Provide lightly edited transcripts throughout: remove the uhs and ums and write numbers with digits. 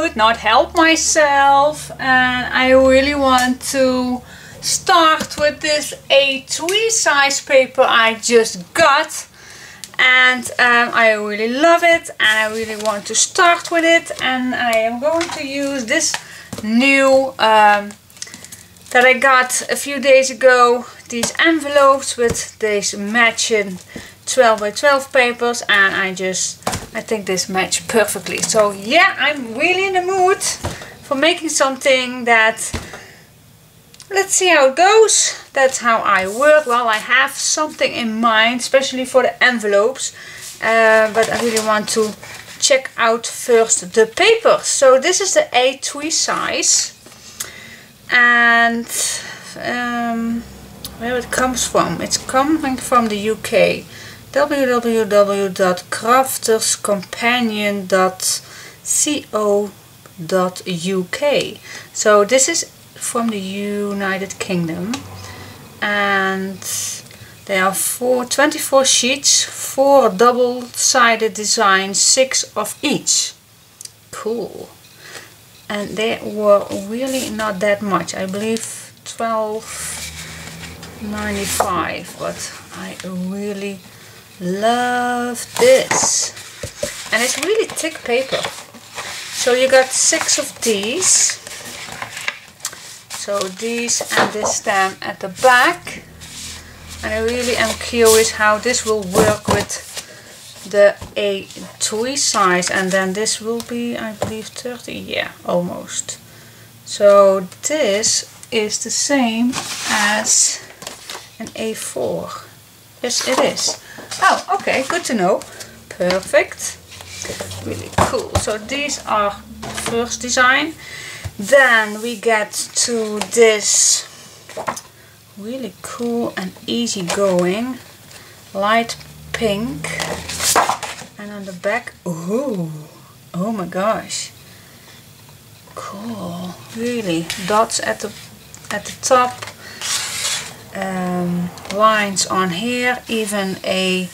could not help myself, and I really want to start with this A3 size paper I just got, and I really love it and I really want to start with it. And I am going to use this new that I got a few days ago, these envelopes with these matching 12 by 12 papers, and I think this match perfectly. So yeah, I'm really in the mood for making something that, let's see how it goes. That's how I work. Well, I have something in mind, especially for the envelopes, but I really want to check out first the paper. So this is the A3 size, and where it comes from, it's coming from the UK. www.crafterscompanion.co.uk. So this is from the United Kingdom, and there are 24 sheets, 4 double-sided designs, 6 of each. Cool. And they were really not that much, I believe $12.95, but I really love this, and it's really thick paper. So you got 6 of these, so these and this stamp at the back, and I really am curious how this will work with the A3 size. And then this will be, I believe, 30, yeah, almost. So this is the same as an A4. Yes, it is. Oh, okay, good to know. Perfect. Really cool. So these are the first design. Then we get to this really cool and easy going light pink, and on the back, oh my gosh, cool. Really dots at the top. Lines on here, even a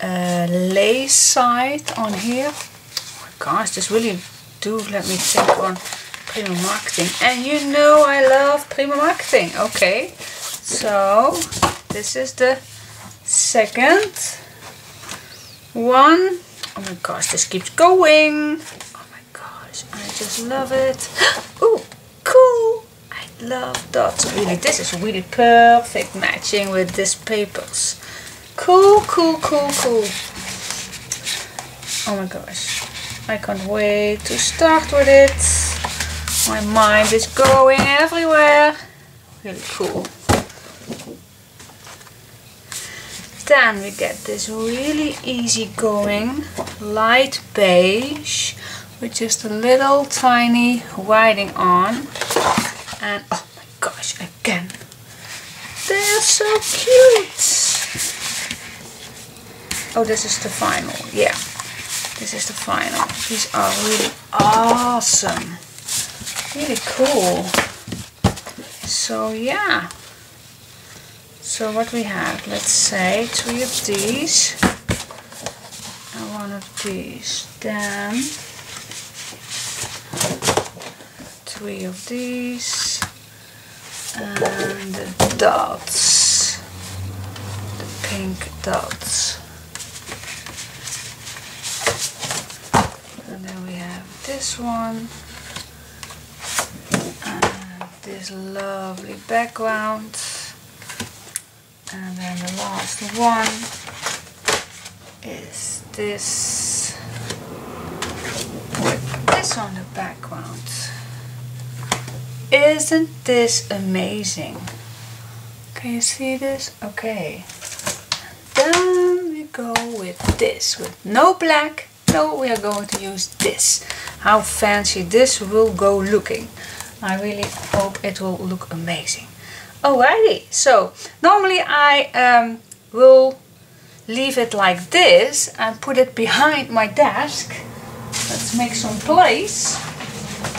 lace side on here. Oh my gosh, this really do let me think on Prima Marketing, and you know I love Prima Marketing. Okay, so this is the second one. Oh my gosh, this keeps going. Oh my gosh, I just love it. Ooh, cool. Love dots. Really, this is really perfect matching with these papers. Cool, cool, cool, cool. Oh my gosh, I can't wait to start with it. My mind is going everywhere. Really cool. Then we get this really easy going light beige with just a little tiny writing on. And oh my gosh, again, they're so cute. Oh, this is the final. Yeah, this is the final. These are really awesome. Really cool. So yeah. So what we have, let's say 3 of these and 1 of these. Then 3 of these, and the dots, the pink dots. And then we have this one, and this lovely background. And then the last one is this with this on the background. Isn't this amazing? Can you see this? Okay. Then we go with this, with no black. No, we are going to use this. How fancy this will go looking. I really hope it will look amazing. Alrighty, so normally I will leave it like this and put it behind my desk. Let's make some place,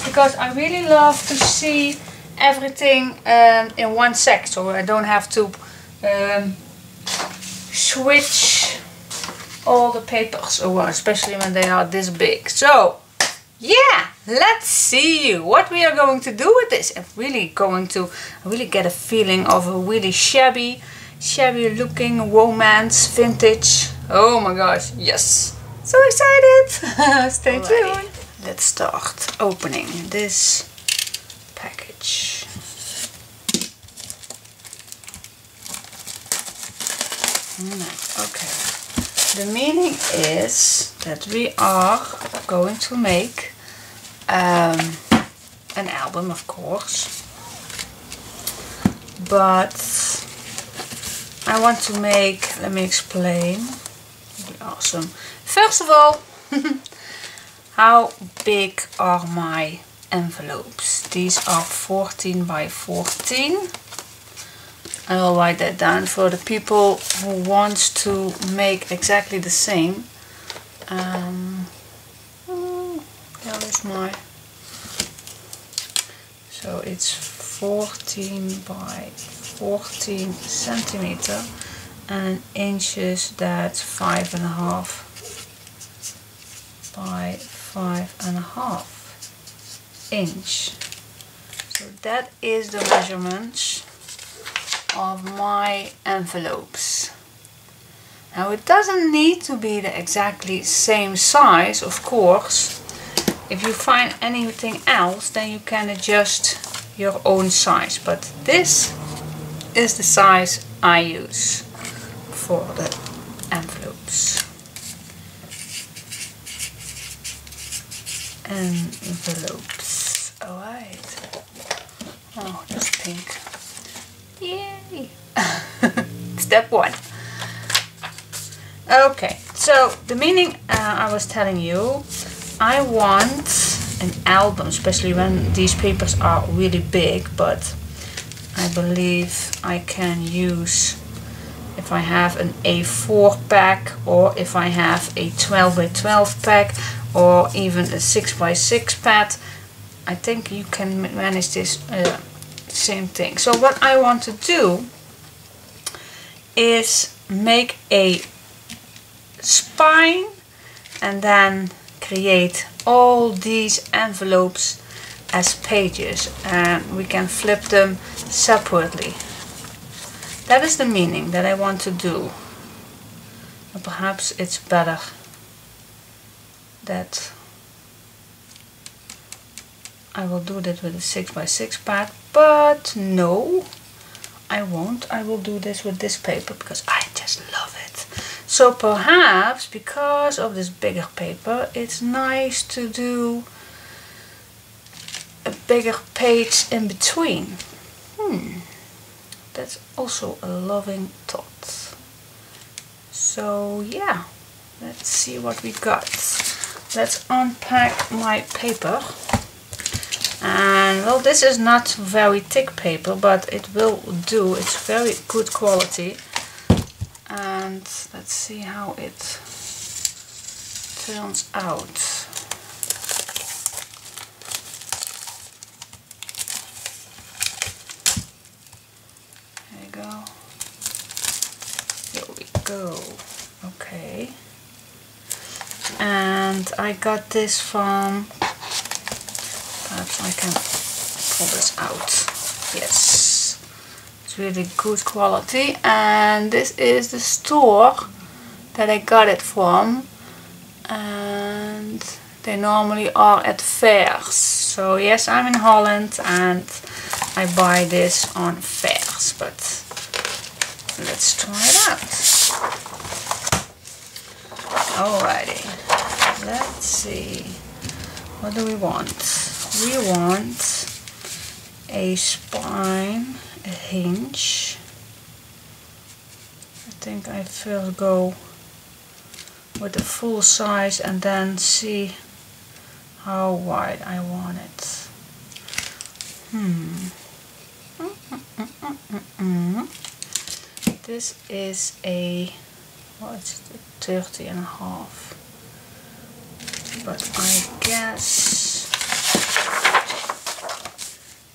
because I really love to see everything in one sec, so I don't have to switch all the papers around, especially when they are this big. So yeah, let's see what we are going to do with this. I'm really going to get a feeling of a really shabby looking romance vintage. Oh my gosh, yes. So excited. Stay tuned. Let's start opening this package. Okay. The meaning is that we are going to make an album, of course, but I want to make, let me explain, really awesome. First of all, how big are my envelopes? These are 14 by 14. I will write that down for the people who wants to make exactly the same. That is my. So it's 14 by 14 centimeter, and inches, that's 5.5 by 5.5 inch. So that is the measurements of my envelopes. Now it doesn't need to be the exactly same size, of course. If you find anything else, then you can adjust your own size, but this is the size I use for the envelopes. Envelopes. Alright. Oh, that's pink. Yay! Step 1. Okay, so the meaning I was telling you, I want an album, especially when these papers are really big, but I believe I can use, if I have an A4 pack, or if I have a 12 by 12 pack, or even a 6 by 6 pad, I think you can manage this same thing. So what I want to do is make a spine and then create all these envelopes as pages, and we can flip them separately. That is the meaning that I want to do. And perhaps it's better that I will do that with a 6 by 6 pad, but no, I won't. I will do this with this paper because I just love it. So perhaps because of this bigger paper, it's nice to do a bigger page in between. That's also a loving thought. So yeah, let's see what we got. Let's unpack my paper. And well, this is not very thick paper, but it will do. It's very good quality. And let's see how it turns out. There you go. Here we go. Okay. And I got this from, perhaps I can pull this out. Yes, it's really good quality, and this is the store that I got it from, and they normally are at fairs. So yes, I'm in Holland and I buy this on fairs, but let's try it out. Alrighty, let's see, what do we want? We want a spine, a hinge. I think I first go with the full size and then see how wide I want it. This is a, well, it's 30.5, but I guess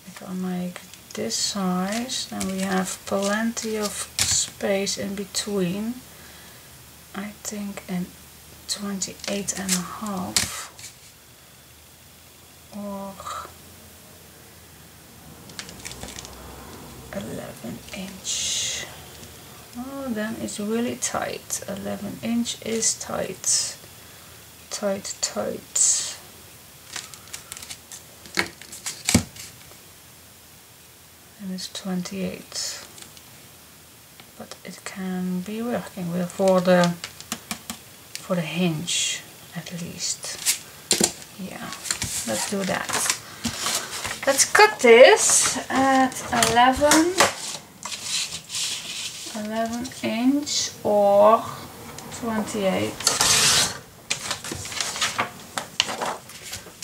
if I make this size, then we have plenty of space in between. I think in 28.5 or 11 inch. Oh, then it's really tight. 11 inch is tight. Tight, tight. And it's 28. But it can be working with for the hinge at least. Yeah, let's do that. Let's cut this at 11 inch or 28.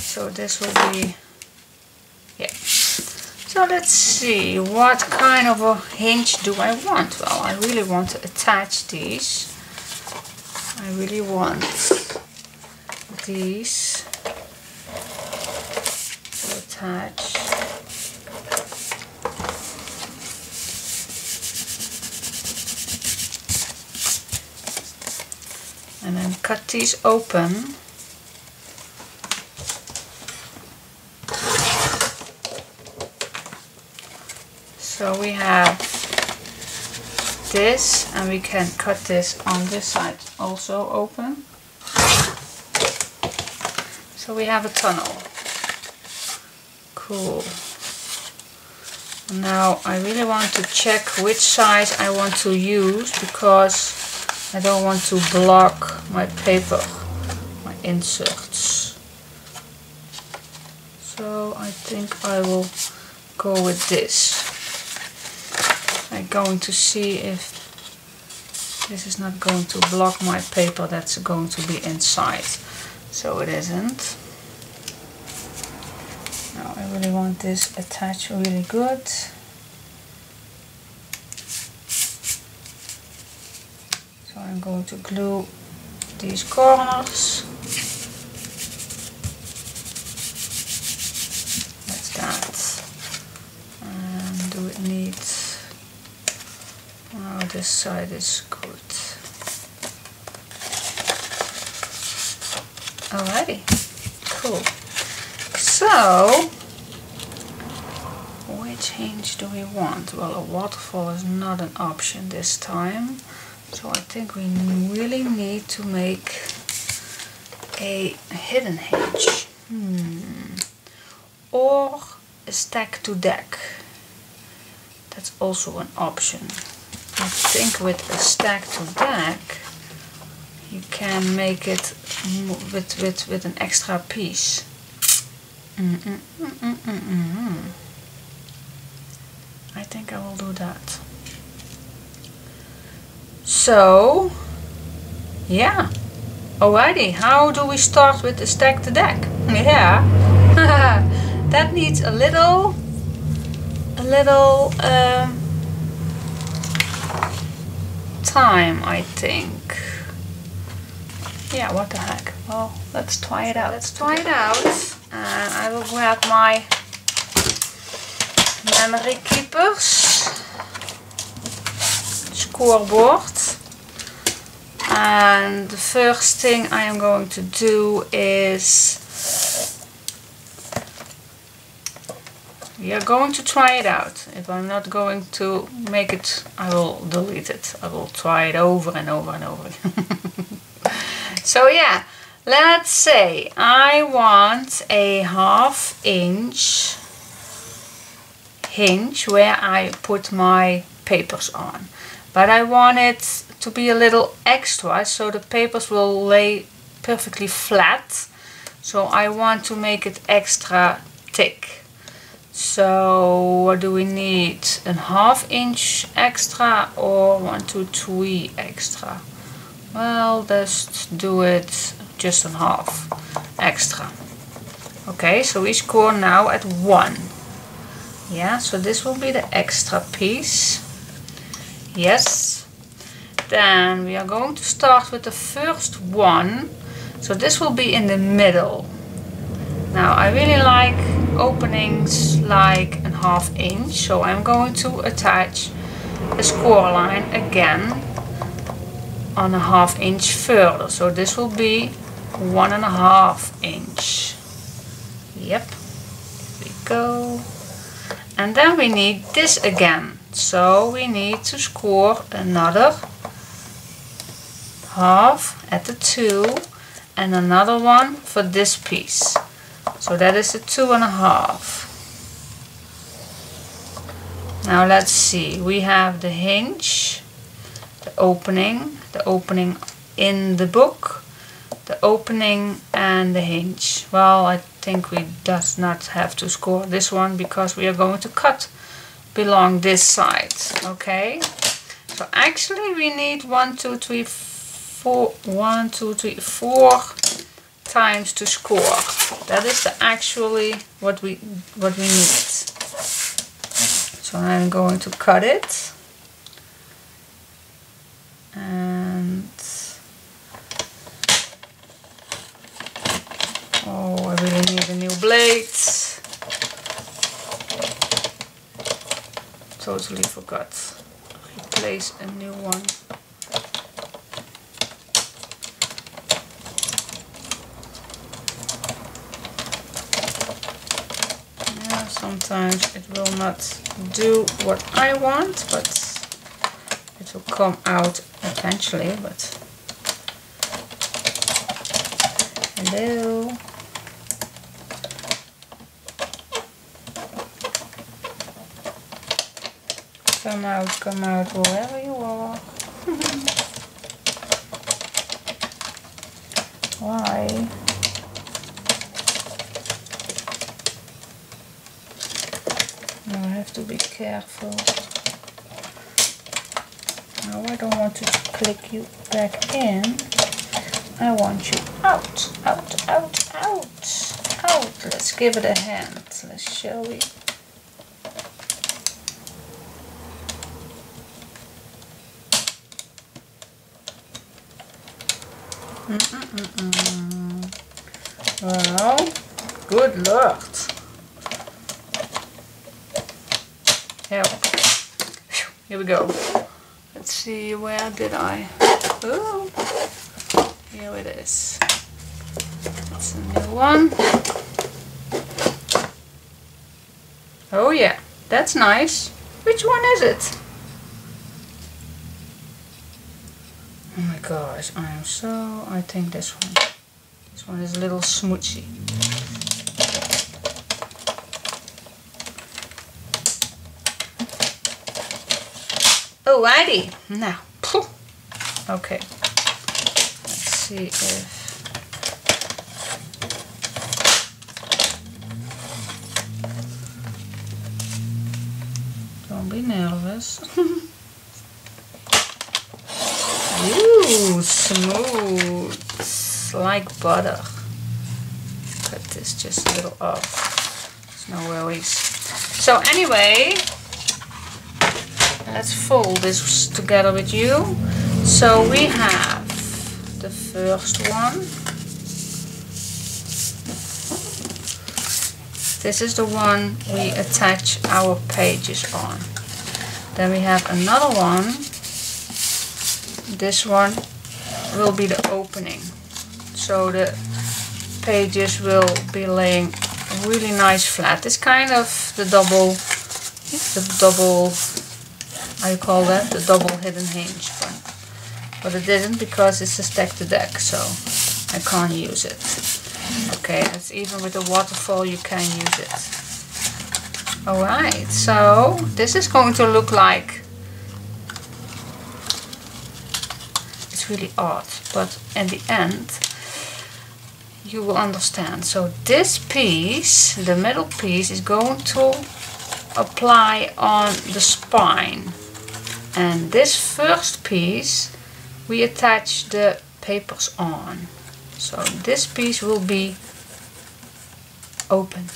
So this will be, yeah. So let's see, what kind of a hinge do I want? Well, I really want to attach these. I really want these to attach. And then cut these open. So we have this, and we can cut this on this side also open. So we have a tunnel. Cool. Now I really want to check which size I want to use, because I don't want to block my paper, my inserts. So I think I will go with this. I'm going to see if this is not going to block my paper that's going to be inside. So it isn't. Now I really want this attached really good. So I'm going to glue these corners. That's that. And do it neat. Now this side is good. Alrighty, cool. So, which hinge do we want? Well, a waterfall is not an option this time. So I think we really need to make a hidden hinge. Or a stack to deck. That's also an option. I think with a stack to deck you can make it with an extra piece. I think I will do that. So yeah, alrighty, how do we start with the stack to deck? Yeah, that needs a little time, I think. Yeah, what the heck. Well, let's try it out. Let's try it out. And I will grab my memory keepers, scoreboard. And the first thing I am going to do is we are going to try it out. If I'm not going to make it, I will delete it. I will try it over and over and over again. So yeah, let's say I want a 1/2 inch hinge where I put my papers on. But I want it to be a little extra, so the papers will lay perfectly flat. So I want to make it extra thick. So what do we need? A 1/2 inch extra or 1, 2, 3 extra? Well, let's do it just a 1/2 extra. Okay, so we score now at 1. Yeah, so this will be the extra piece. Yes. Then we are going to start with the first one. So this will be in the middle. Now I really like openings like a 1/2 inch, so I'm going to attach a score line again on a 1/2 inch further. So this will be 1.5 inch. Yep. go. And then we need this again. So we need to score another half at the 2 and another one for this piece. So that is the 2.5. Now let's see, we have the hinge, the opening in the book, the opening and the hinge. Well, I think we does not have to score this one because we are going to cut along this side. Okay, so actually we need 1, 2, 3, 4 times to score. That is actually what we need. So I'm going to cut it, and oh, I really need a new blade. Totally forgot. Replace a new one. Yeah, sometimes it will not do what I want, but it will come out eventually. But hello. Come out wherever you are. Why? Now I have to be careful. Now I don't want to click you back in. I want you out, out, out, out, out. Let's give it a hand, shall we? Well, good Lord. Here we go. Let's see, where did I? Oh, here it is. It's a new one. Oh yeah, that's nice. Which one is it? Oh my gosh, I think this one. This one is a little smoochy. Alrighty, now, okay, let's see if, don't be nervous. Ooh, smooth, like butter. Cut this just a little off, there's no worries. So anyway, let's fold this together with you. So we have the first one. This is the one we attach our pages on. Then we have another one. This one will be the opening. So the pages will be laying really nice flat. It's kind of the double, how you call that? The double hidden hinge one. But it didn't because it's a stack to deck, so I can't use it. Okay, that's even with the waterfall you can use it. Alright, so this is going to look like, it's really odd, but in the end you will understand. So this piece, the middle piece, is going to apply on the spine, and this first piece we attach the papers on. So this piece will be open.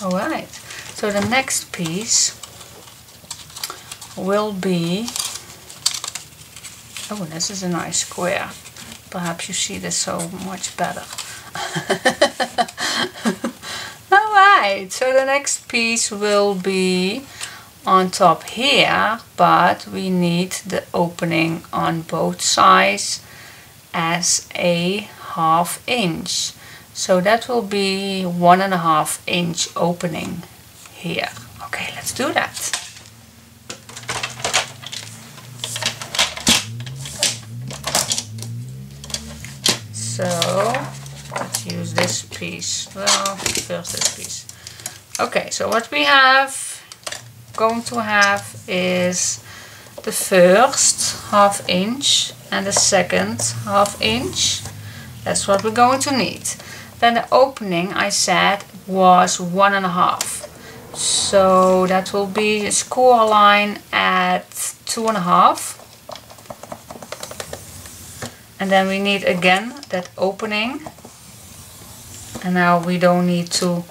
Alright, so the next piece will be, oh, this is a nice square. Perhaps you see this so much better. Alright, so the next piece will be on top here, but we need the opening on both sides as a 1/2 inch. So that will be 1.5 inch opening here. Okay, let's do that. So let's use this piece. Well, first this piece. Okay, so what we going to have is the first 1/2 inch and the second 1/2 inch. That's what we're going to need. Then the opening, I said, was 1.5. So that will be a score line at 2.5. And then we need again that opening. And now we don't need to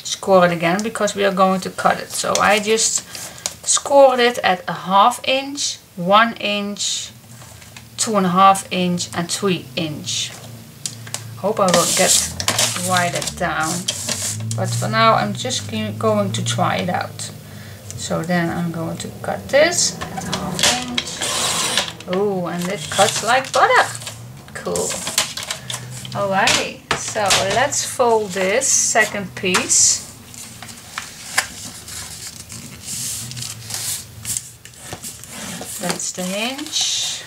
score it again because we are going to cut it. So I just scored it at a 1/2 inch, 1 inch, 2.5 inch and 3 inch. Hope I will write it down. But for now I'm just going to try it out. So then I'm going to cut this at a 1/2 inch. Oh, and it cuts like butter. Cool. Alrighty, so let's fold this second piece. That's the hinge.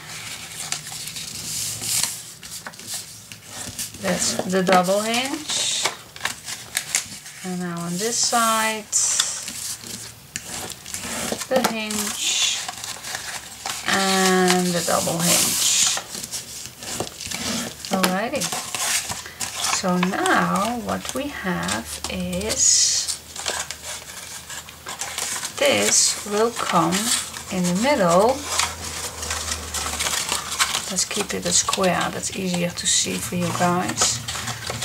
That's the double hinge. And now on this side, the hinge and the double hinge. Alrighty. So now what we have is this will come in the middle. Let's keep it a square, that's easier to see for you guys.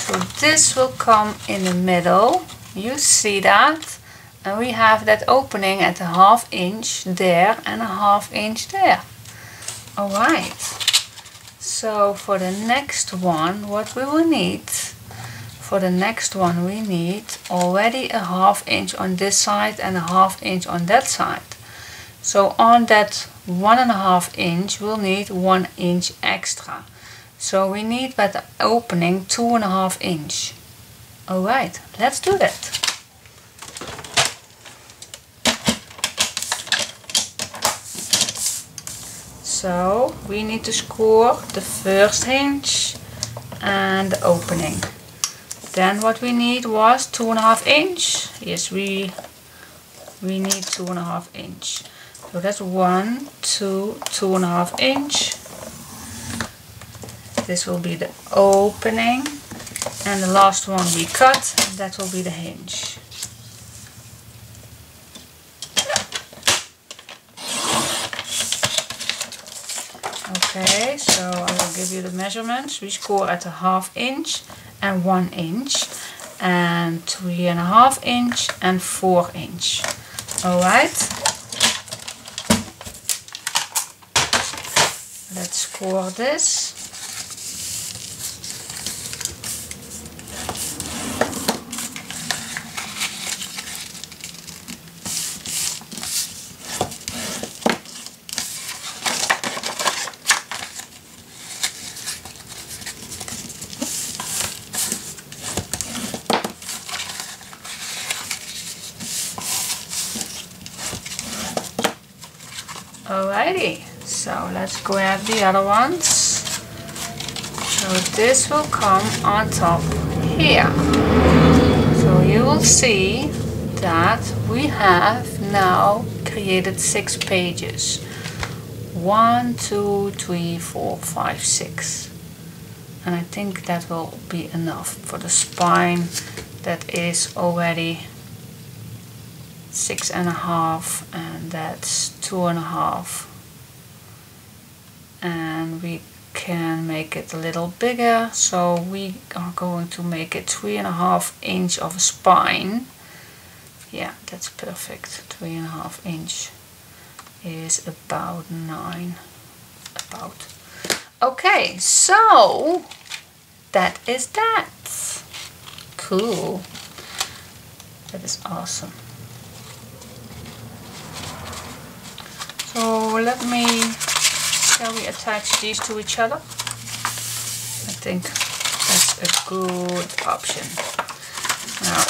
So this will come in the middle, you see that, and we have that opening at a 1/2 inch there and a 1/2 inch there. Alright, so for the next one, what we will need, for the next one we need already a 1/2 inch on this side and a 1/2 inch on that side. So on that 1.5 inch we'll need 1 inch extra. So we need by the opening 2.5 inch. Alright, let's do that. So we need to score the first hinge and the opening. Then what we need was 2.5 inch. Yes, we need 2.5 inch. So that's 1, 2, 2.5 inch. This will be the opening. And the last one we cut, that will be the hinge. Okay, so I will give you the measurements. We score at a 1/2 inch and 1 inch and 3.5 inch and 4 inch. Alright. Let's score this. Alrighty, so let's grab the other ones. So this will come on top here. So you will see that we have now created 6 pages. 1, 2, 3, 4, 5, 6. And I think that will be enough for the spine. That is already 6.5 and that's 2.5, and we can make it a little bigger, so we are going to make it 3.5 inch of a spine. Yeah, that's perfect. 3.5 inch is about 9. Okay, so that is that. Cool. That is awesome. So shall we attach these to each other? I think that's a good option. Now,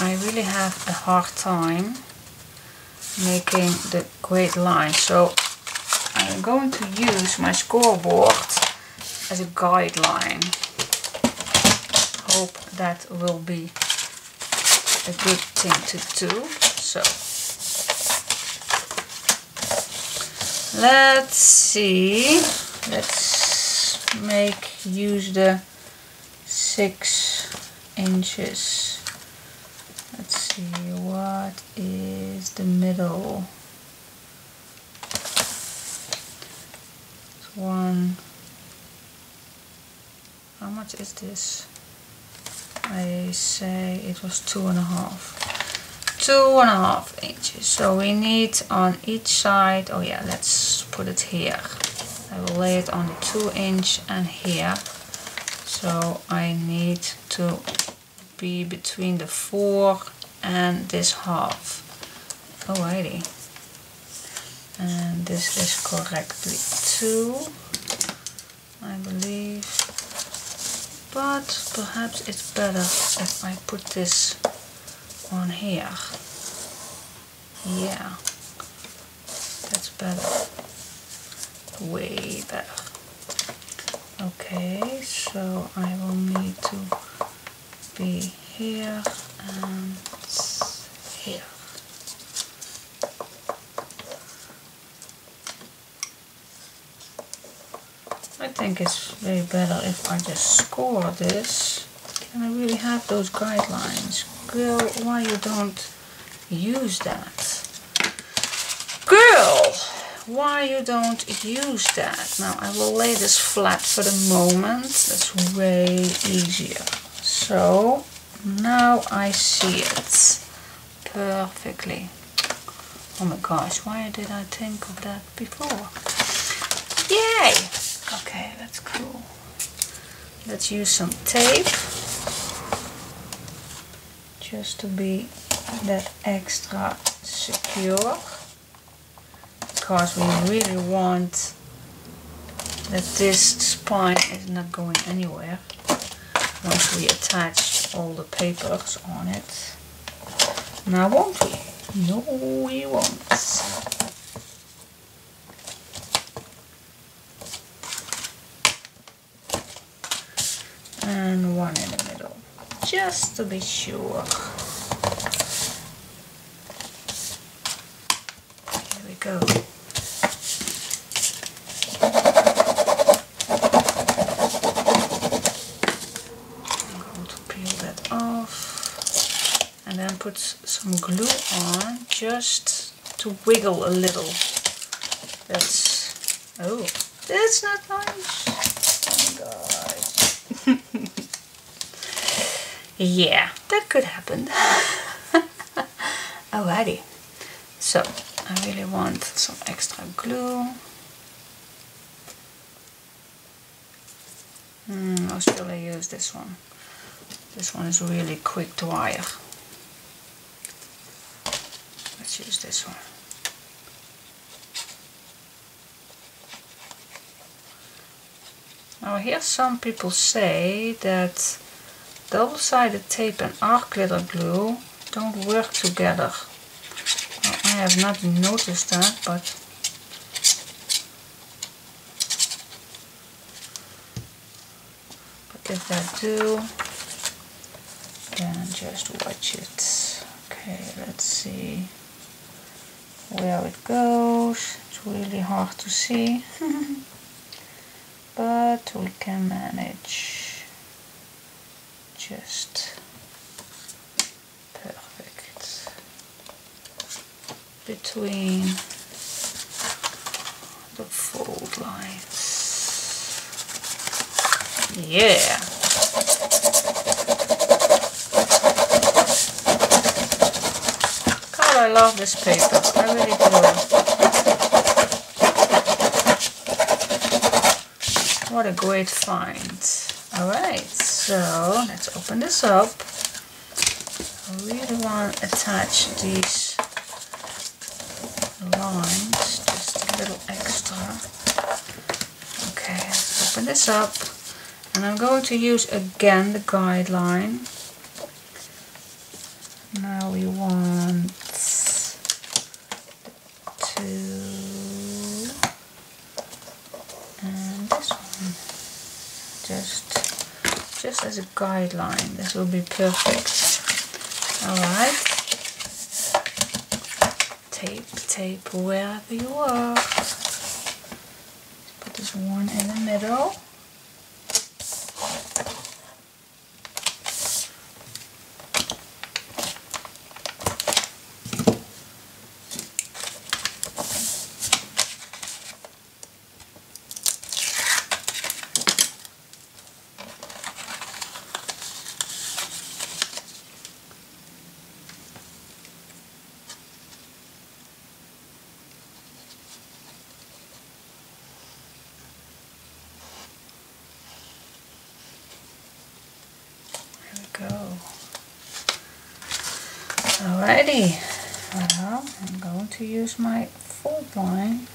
I really have a hard time making the great line, so I'm going to use my scoreboard as a guideline. Hope that will be a good thing to do. So let's see, let's use the 6 inches. Let's see, what is the middle? One. How much is this? I say it was 2.5. 2.5 inches. So we need on each side. Oh yeah, let's put it here. I will lay it on the 2 inch and here. So I need to be between the 4 and this half. Alrighty. And this is correctly 2, I believe. But perhaps it's better if I put this on here. Yeah, that's better. Way better. Okay, so I will need to be here and here. I think it's very better if I just score this. Can I really have those guidelines? Girl, why you don't use that? Girl, why you don't use that? Now I will lay this flat for the moment. That's way easier. So now I see it perfectly. Oh my gosh, why did I think of that before? Yay! Okay, that's cool. Let's use some tape just to be that extra secure, because we really want that this spine is not going anywhere once we attach all the papers on it. Now won't we? No, we won't. And one in the middle, just to be sure. Here we go. I'm going to peel that off and then put some glue on just to wiggle a little. That's, oh, that's not nice. Oh my god. Yeah, that could happen. Alrighty, so I really want some extra glue. Or should I use this one? This one is really quick to wire. Let's use this one. Now I hear some people say that double-sided tape and arc glitter glue don't work together. Well, I have not noticed that, but if they do, then just watch it. Okay, let's see where it goes. It's really hard to see. But we can manage. Just perfect between the fold lines. Yeah. God, I love this paper. I really do. What a great find. Alright, so let's open this up. I really want to attach these lines, just a little extra. Okay, let's open this up And I'm going to use again the guideline. Now we want 2 and this one. Just as a guideline, this will be perfect. Alright. Tape wherever you are. Put this one in the middle. Go. Alrighty, well, I'm going to use my fold line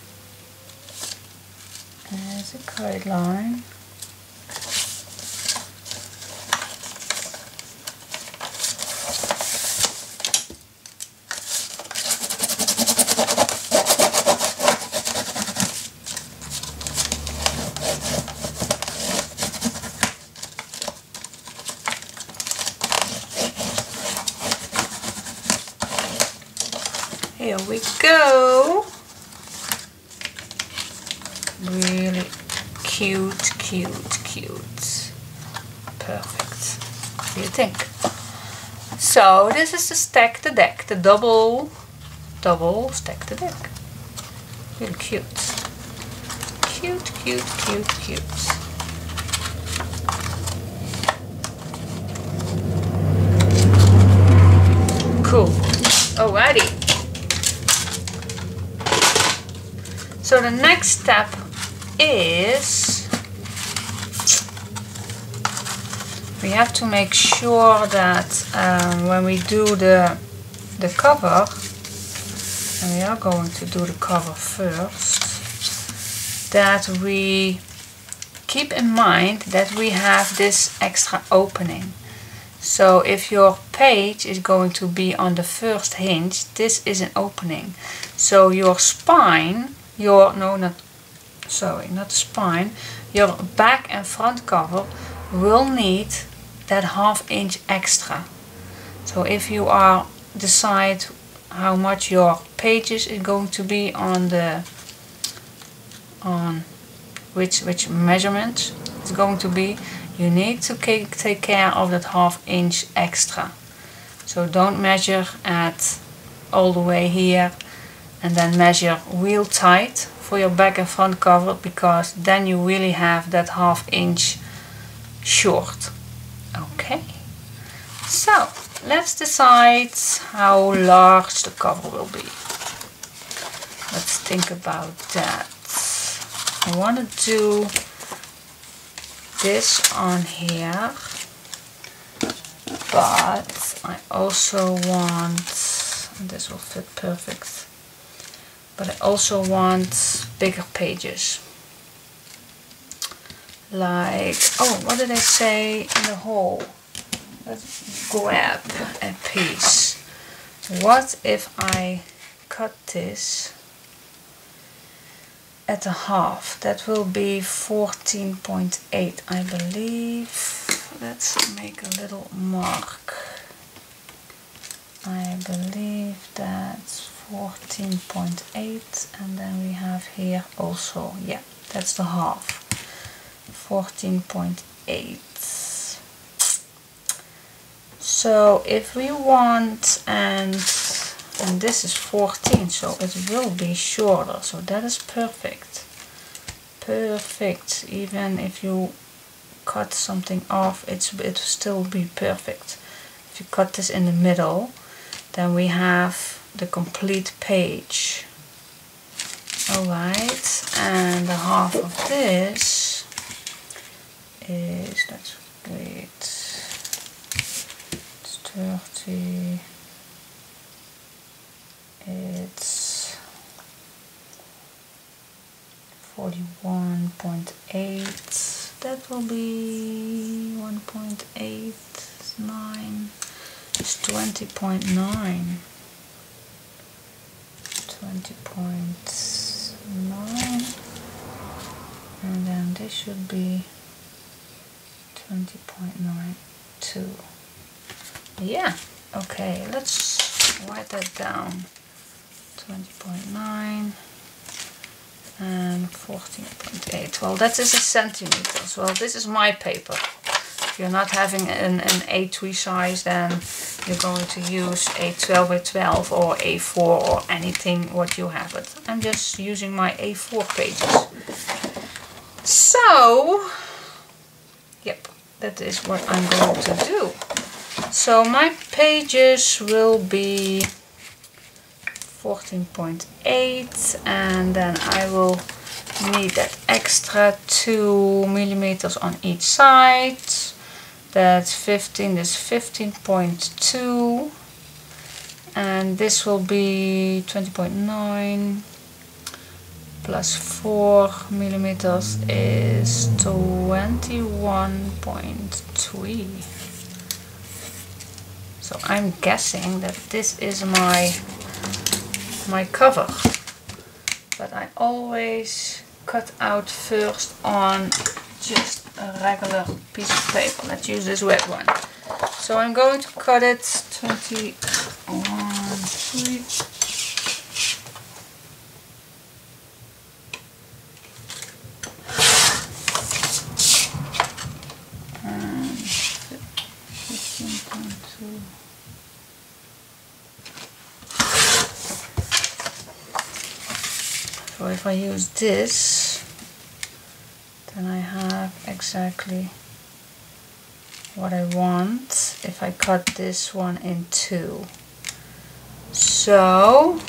as a guideline. Here we go. Really cute. Perfect. What do you think? So this is the stack the deck, the double stack the deck. Really cute. Cute. Cool. Alrighty. So the next step is we have to make sure that when we do the cover, and we are going to do the cover first, that we keep in mind that we have this extra opening. So if your page is going to be on the first hinge, this is an opening. So your spine, not the spine, your back and front cover will need that 1/2 inch extra. So if you decide how much your pages is going to be on which measurement it's going to be, you need to take care of that 1/2 inch extra. So don't measure at all the way here and then measure real tight for your back and front cover, because then you really have that 1/2 inch short. Okay, so let's decide how large the cover will be. Let's think about that. I want to do this on here, but I also want, and this will fit perfect, but I also want bigger pages. Like, oh, what did I say in the hole? Let's grab a piece. What if I cut this at a half? That will be 14.8, I believe. Let's make a little mark. I believe that's 14.8, and then we have here also, yeah, that's the half. 14.8. So if we want, and this is 14, so it will be shorter, so that is perfect. Perfect. Even if you cut something off, it will still be perfect. If you cut this in the middle, then we have the complete page. Alright, and the half of this is, that's great, it's 30, it's 41.8, that will be 1.89. It's 20.9. 20.9. And then this should be 20.92. Yeah, okay, let's write that down. 20.9 and 14.8. Well, that is a centimeters. Well, this is my paper. If you're not having an A3 size, then you're going to use a 12 by 12 or A4 or anything what you have. But I'm just using my A4 pages. So, yep, that is what I'm going to do. So my pages will be 14.8, and then I will need that extra 2 millimeters on each side. That's 15, this 15.2, and this will be 20.9 plus 4 millimeters is 21.3. So I'm guessing that this is my cover, but I always cut out first on just a regular piece of paper. Let's use this red one. So I'm going to cut it 21, 3. And 15.2. So if I use this, then I have exactly what I want if I cut this one in two. So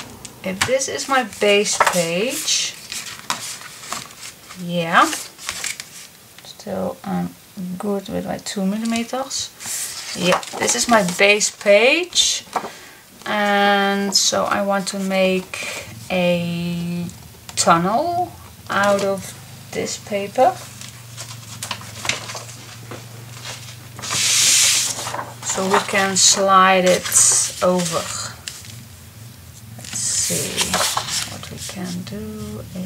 if this is my base page, yeah, still I'm good with my 2 millimeters. Yeah, this is my base page, and so I want to make a tunnel out of this paper. So we can slide it over. Let's see, what we can do is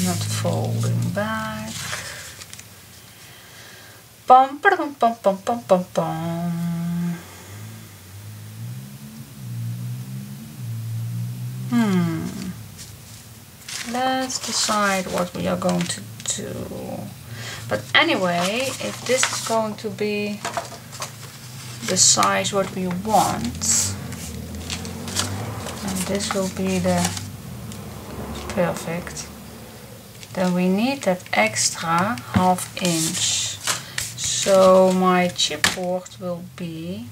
not folding back. Bum, bum, bum, bum, bum, bum, bum. Let's decide what we are going to do. But anyway, if this is going to be the size what we want, and this will be the perfect, then we need that extra ½ inch. So my chipboard will be,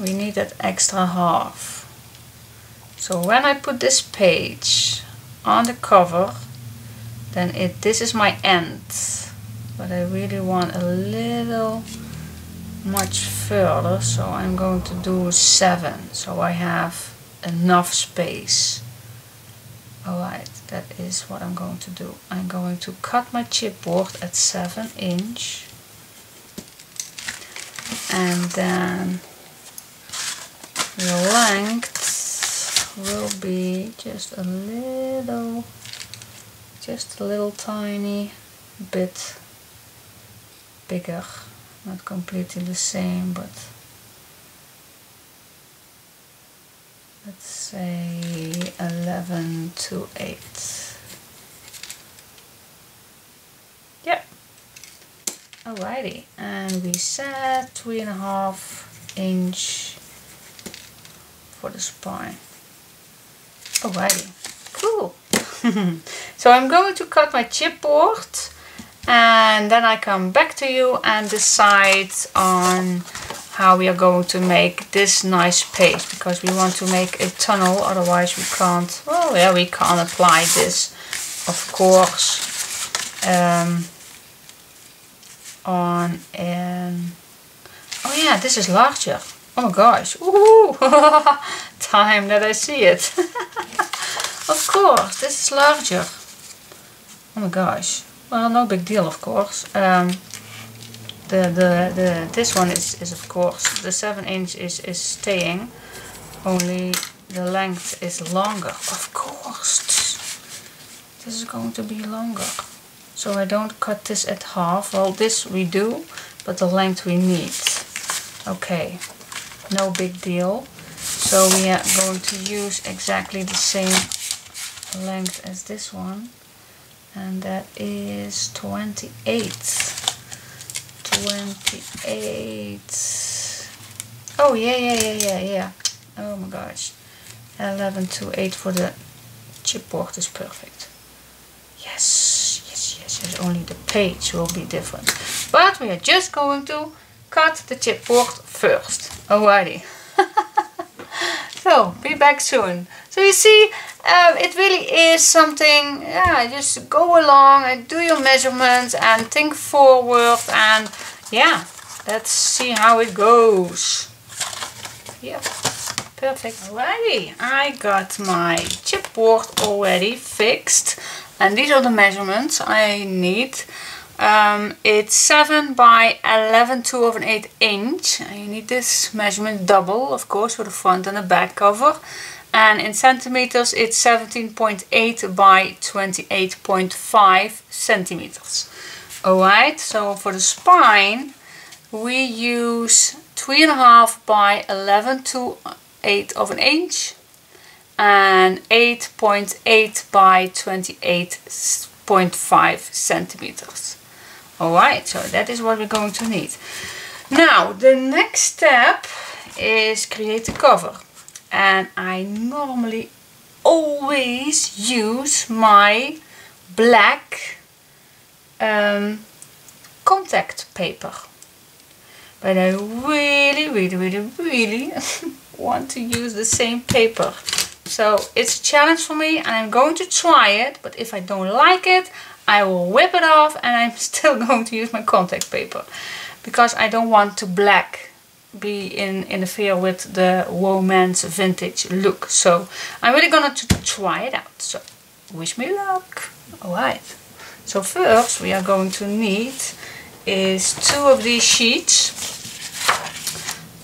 we need that extra half. So when I put this page on the cover, then this is my end. But I really want a little much further, so I'm going to do 7. So I have enough space. Alright, that is what I'm going to do. I'm going to cut my chipboard at 7 inch. And then the length will be just a little tiny bit bigger. Not completely the same, but let's say 11 to 8. Yep. Alrighty, and we set 3.5 inch for the spine. Alrighty, cool. So I'm going to cut my chipboard, and then I come back to you and decide on how we are going to make this nice page, because we want to make a tunnel, otherwise we can't, well yeah, we can't apply this, of course, on Oh yeah, this is larger. Oh my gosh. Ooh. Time that I see it. Of course, this is larger. Oh my gosh. Well, no big deal, of course. This one is of course, the 7" is staying. Only the length is longer. Of course. This is going to be longer. So I don't cut this at half. Well, this we do, but the length we need. Okay, no big deal. So we are going to use exactly the same length as this one. And that is 28. 28. Oh, yeah. Oh my gosh. 11 to 8 for the chipboard is perfect. Yes. Only the page will be different. But we are just going to cut the chipboard first. Alrighty. So, be back soon. So you see, it really is something, yeah, just go along and do your measurements and think forward and yeah, let's see how it goes. Yep, perfect. Alrighty, I got my chipboard already fixed. And these are the measurements I need. It's 7 by 11 2/8 inch. And you need this measurement double, of course, for the front and the back cover. And in centimeters, it's 17.8 by 28.5 centimeters. Alright, so for the spine, we use 3.5 by 11 2/8 inch. And 8.8 by 28.5 centimeters. Alright, so that is what we're going to need. Now, the next step is create the cover. And I normally always use my black contact paper. But I really want to use the same paper. So it's a challenge for me and I'm going to try it, but if I don't like it, I will whip it off and I'm still going to use my contact paper. Because I don't want to be in interfere with the romance vintage look. So I'm really gonna try it out. So wish me luck. Alright. So first we are going to need is 2 of these sheets.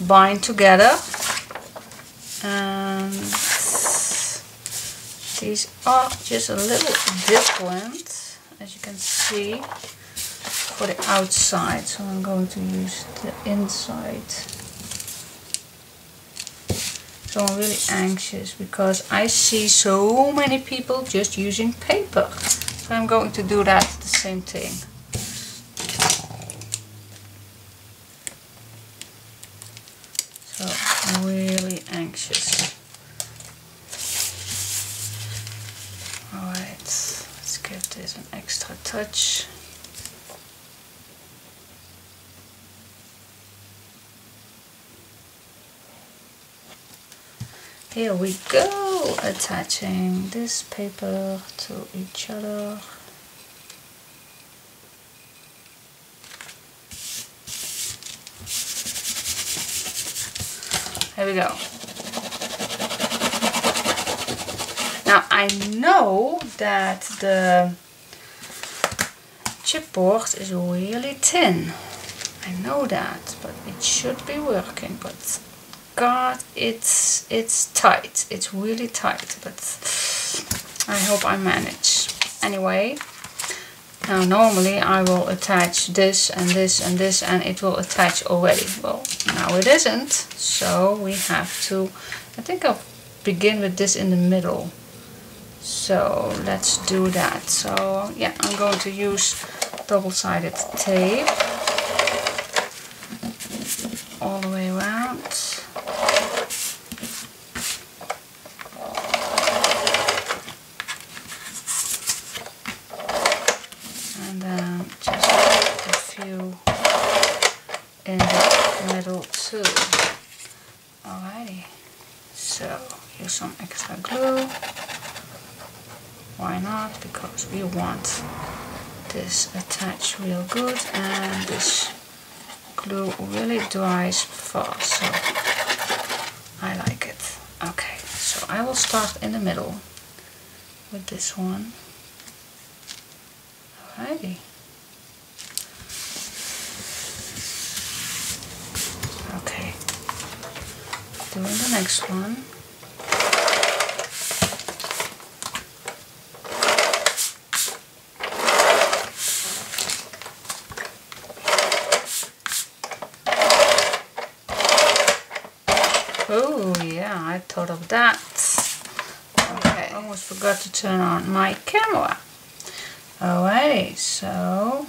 Bind together. And these are just a little different, as you can see, for the outside. So I'm going to use the inside. So I'm really anxious because I see so many people just using paper. So I'm going to do that, the same thing. So I'm really anxious. Alright, let's give this an extra touch. Here we go, attaching this paper to each other. Here we go. Now I know that the chipboard is really thin. I know that, but it should be working. But God, it's tight. It's really tight, but I hope I manage. Anyway, now normally I will attach this and this and this and it will attach already. Well, now it isn't, so we have to, I think I'll begin with this in the middle. So let's do that. So yeah, I'm going to use double-sided tape all the way around. And then just a few in the middle too. Alrighty, so here's some extra glue. Why not? Because we want this attached real good, and this glue really dries fast, so I like it. Okay, so I will start in the middle with this one. Alrighty. Okay, doing the next one. Oh yeah, I thought of that. Okay, I almost forgot to turn on my camera. Alrighty, so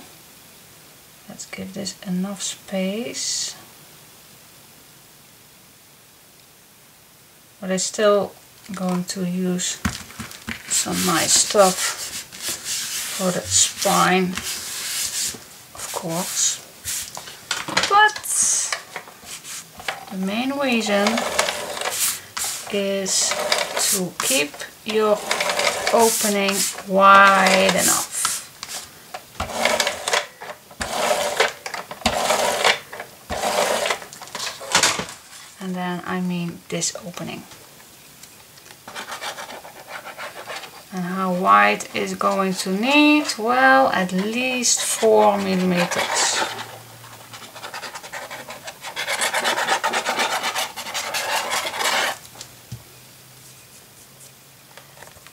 let's give this enough space. But I'm still going to use some nice stuff for the spine, of course. But the main reason is to keep your opening wide enough. And then I mean this opening. And how wide is going to need? Well, at least 4 millimeters.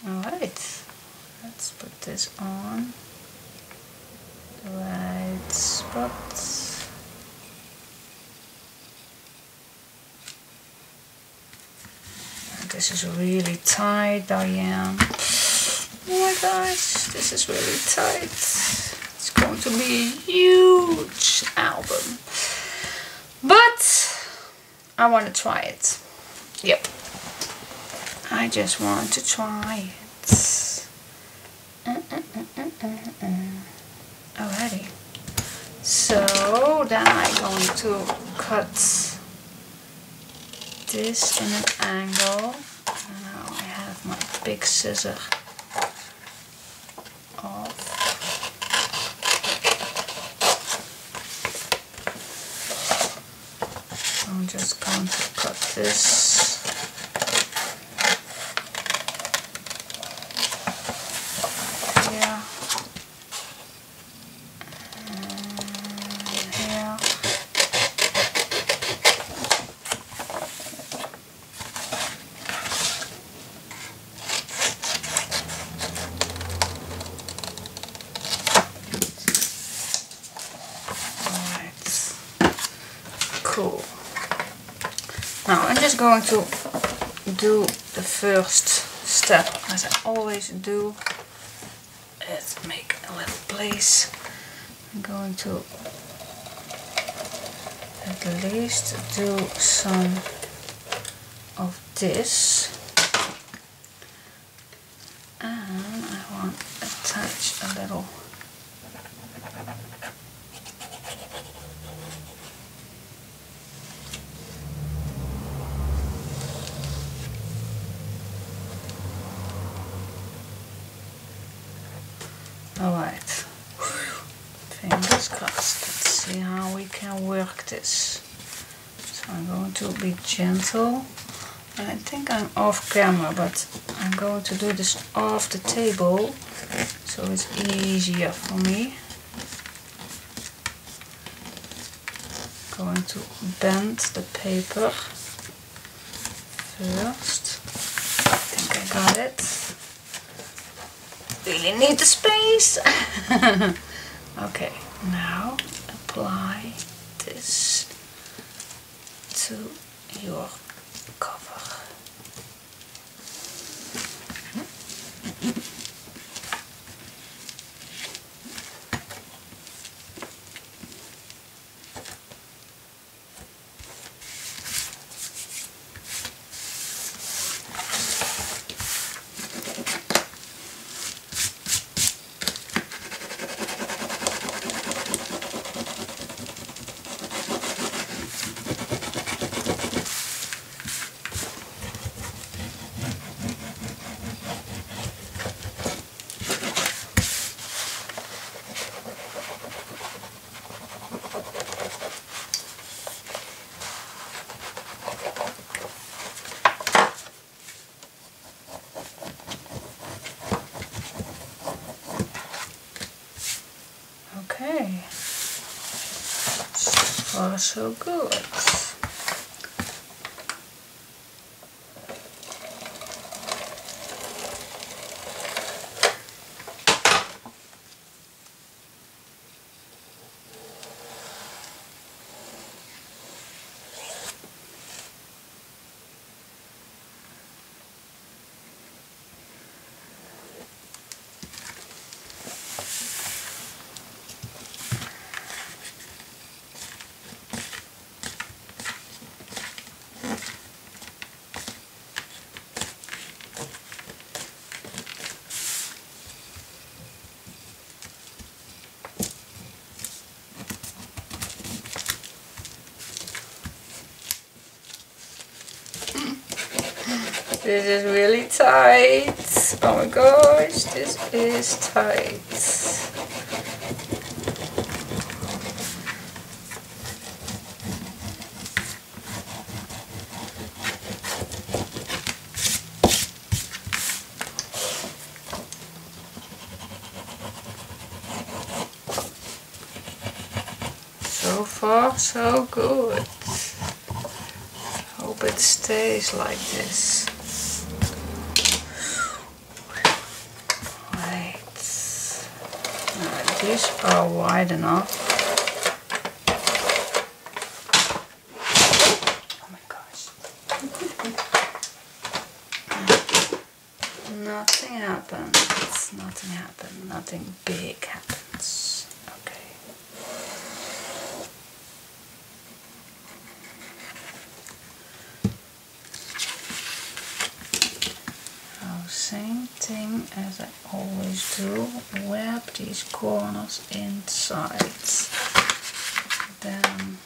Alright, let's put this on the right spot. This is really tight, Diane. Oh my gosh, this is really tight. It's going to be a huge album. But I want to try it. Yep. I just want to try it. Alrighty. So then I'm going to cut this in an angle. Now I have my big scissor off. I'm just going to cut this. Here. And here. Cool. Now I'm just going to do the first step, as I always do. Let's make a little place. I'm going to at least do some of this. And I want to attach a little . Alright, fingers crossed. Let's see how we can work this. So I'm going to be gentle. And I think I'm off camera, but I'm going to do this off the table, so it's easier for me. Going to bend the paper first. I think I got it. Really need the space. Okay, now apply this to your cover. far so good. This is really tight. Oh my gosh, this is tight. So far, so good. Hope it stays like this. These are wide enough. Oh my gosh. Nothing happens. Nothing happens. Nothing big happens. Okay. Same thing as I always do, wrap these corners inside, then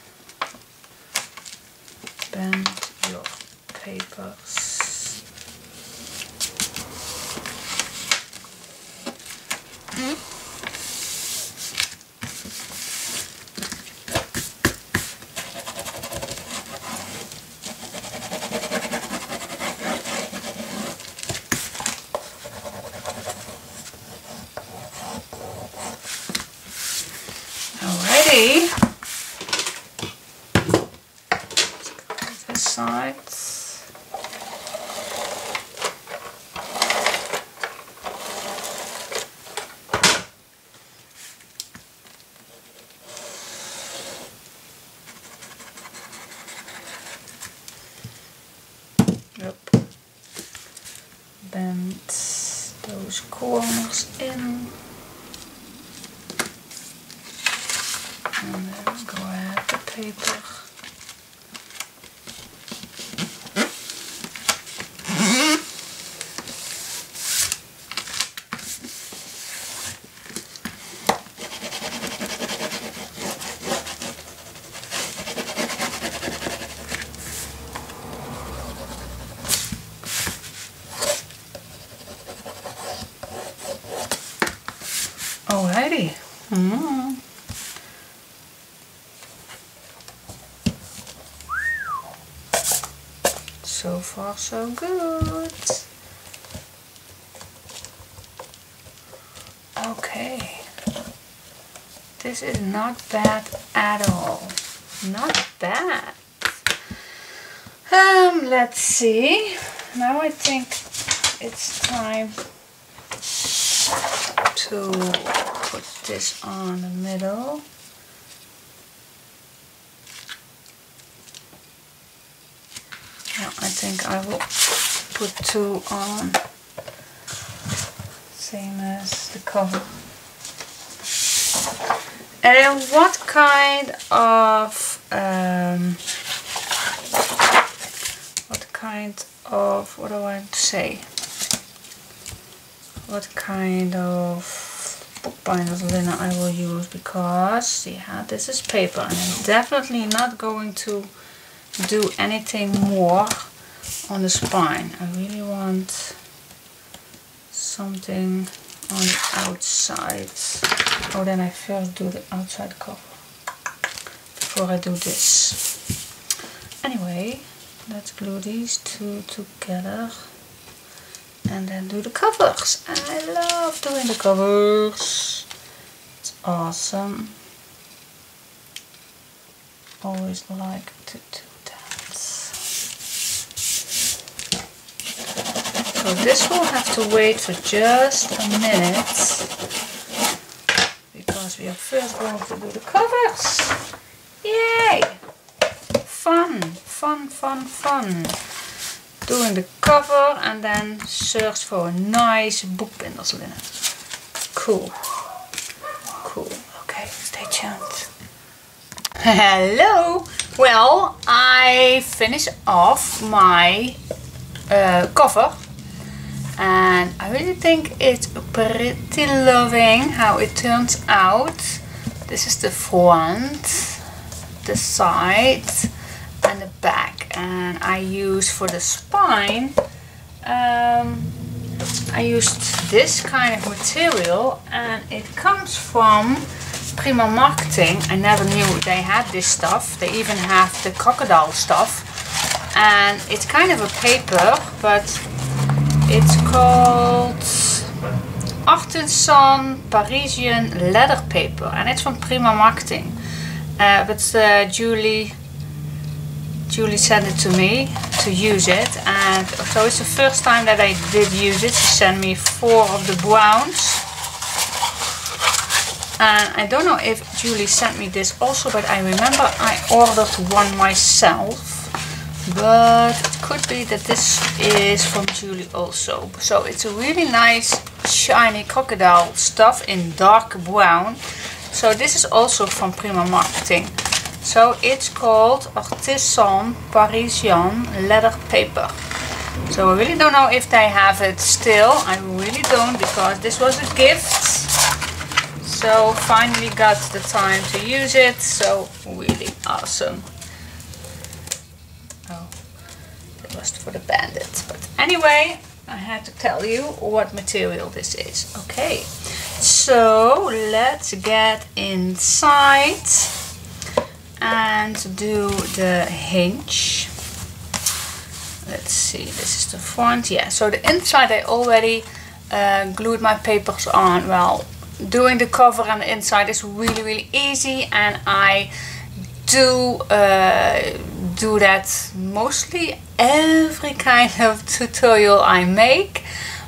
bend your papers. Alrighty, this side. Yep. Bend those corners in. And then grab the paper. Alrighty. So far so good. Okay. This is not bad at all. Not bad. Let's see. Now I think it's time to put this on the middle. I think I will put two on, same as the cover. And what kind of, what do I want to say? What kind of bookbinder's linen I will use, because yeah, this is paper and I'm definitely not going to do anything more on the spine. I really want something on the outside. Oh, then I first do the outside cover before I do this. Anyway, let's glue these two together and then do the covers. And I love doing the covers. It's awesome. always like to do that. So this will have to wait for just a minute, because we are first going to do the covers. Yay! Fun, fun, fun, fun. Doing the cover and then search for a nice boekbinderslinen. Cool. Cool. Okay, stay tuned. Hello! Well, I finished off my cover, and I really think it's pretty loving how it turns out. This is the front, the side and the back, and I use for the spine I used this kind of material, and it comes from Prima Marketing. I never knew they had this stuff. They even have the crocodile stuff, and it's kind of a paper, but it's called Artisan Parisian leather paper, and it's from Prima Marketing. But Julie sent it to me to use it, and so it's the first time that I did use it. She sent me 4 of the browns, and I don't know if Julie sent me this also, but I remember I ordered one myself, but it could be that this is from Julie also. So it's a really nice shiny crocodile stuff in dark brown. So this is also from Prima Marketing. So it's called Artisan Parisian leather paper. So I really don't know if they have it still. I really don't, because this was a gift. So finally got the time to use it. So really awesome. Oh, it was for the bandit. But anyway, I had to tell you what material this is. Okay, so let's get inside and do the hinge. Let's see, this is the front. Yeah, so the inside I already glued my papers on. Well, doing the cover and the inside is really easy, and I do that mostly every kind of tutorial I make,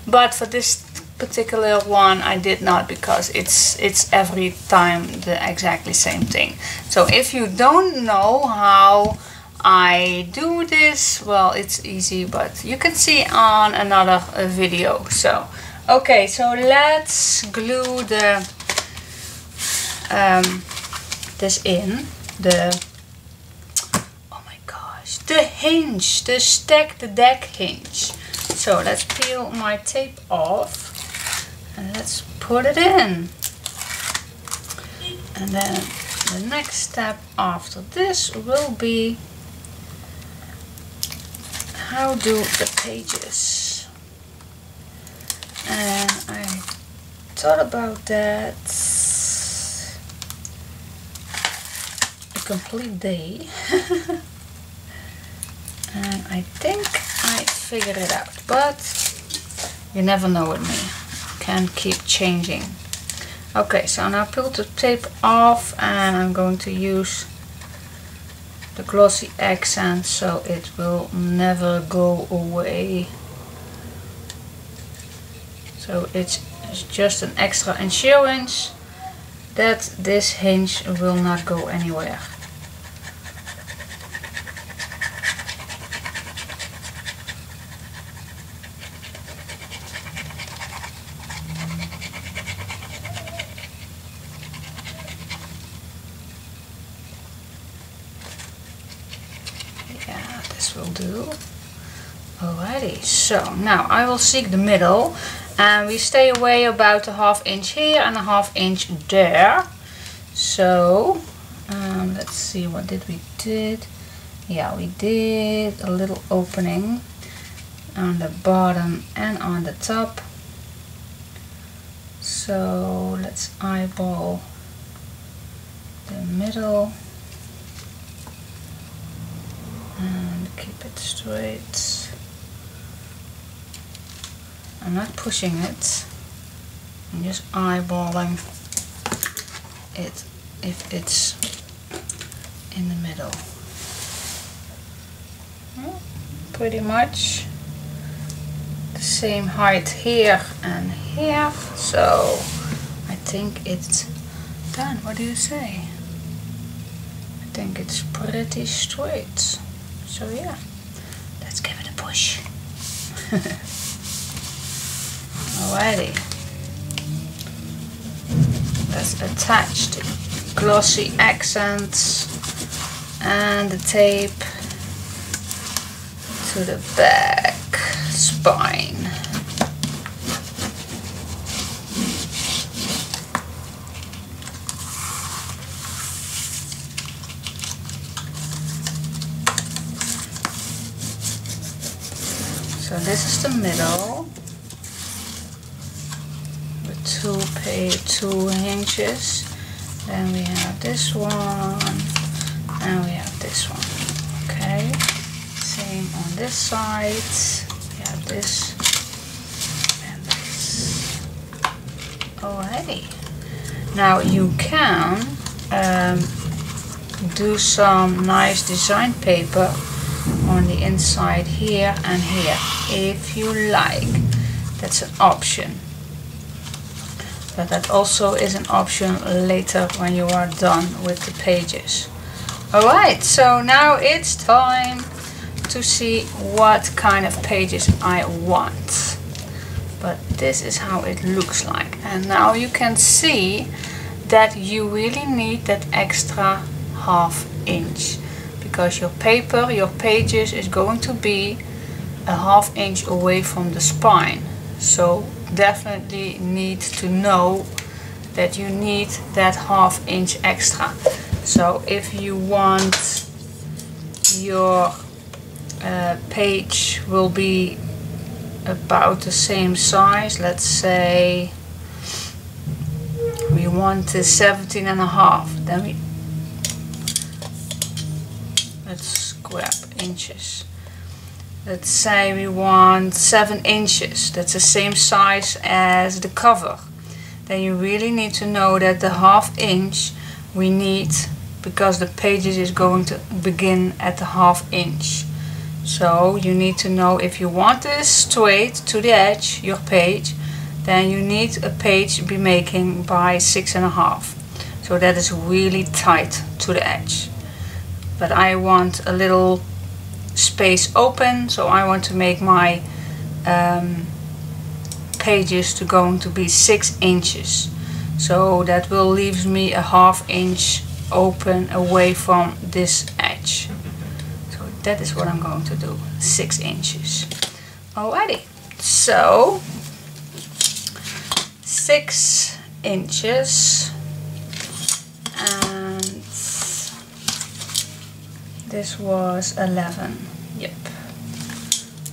but for this particular one I did not, because it's every time the exactly same thing. So if you don't know how I do this, well, it's easy, but you can see on another video. So okay, so let's glue the this in the, oh my gosh, the hinge, the deck hinge. So let's peel my tape off and let's put it in. And then the next step after this will be how do the pages. And I thought about that a complete day. And I think I figured it out, but you never know with me. Can keep changing. Okay, so now peel the tape off, and I'm going to use the glossy accent so it will never go away. So it's just an extra insurance that this hinge will not go anywhere. Will do. Alrighty, so now I will seek the middle, and we stay away about a ½ inch here and a ½ inch there. So let's see, what did we did? Yeah, we did a little opening on the bottom and on the top. So let's eyeball the middle and keep it straight. I'm not pushing it, I'm just eyeballing it if it's in the middle. Pretty much the same height here and here, so I think it's done. What do you say? I think it's pretty straight. So yeah, let's give it a push. Alrighty. Let's attach the glossy accents and the tape to the back spine. So this is the middle with two hinges. Then we have this one and we have this one. Okay, same on this side. We have this and this. Alrighty. Now you can do some nice design paper on the inside here and here if you like. That's an option, but that also is an option later when you are done with the pages. Alright, so now it's time to see what kind of pages I want. But this is how it looks like, and now you can see that you really need that extra ½ inch, because your paper, your pages is going to be a ½ inch away from the spine. So definitely need to know that you need that ½ inch extra. So if you want your page will be about the same size, let's say we want 17.5, then we let's grab inches. Let's say we want 7 inches. That's the same size as the cover. Then you really need to know that the ½ inch we need, because the pages is going to begin at the ½ inch. So you need to know, if you want this straight to the edge, your page, then you need a page be making by 6.5. So that is really tight to the edge. But I want a little space open, so I want to make my pages to going to be 6 inches. So that will leave me a ½ inch open away from this edge. So that is what I'm going to do, 6 inches. Alrighty, so 6 inches, and this was 11. Yep.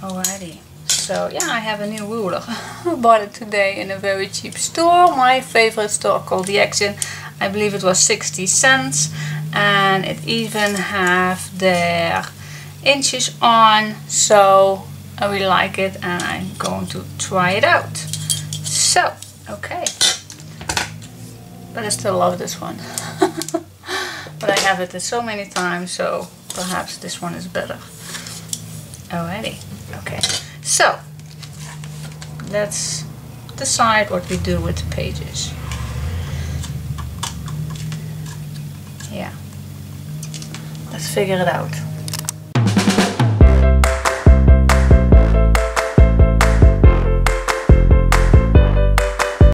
Alrighty. So yeah, I have a new ruler. I bought it today in a very cheap store, my favorite store called The Action. I believe it was 60 cents, and it even have their inches on, so I really like it and I'm going to try it out. So, okay. But I still love this one. But I have it so many times, so perhaps this one is better. Alrighty, okay. So, let's decide what we do with the pages. Yeah, let's figure it out.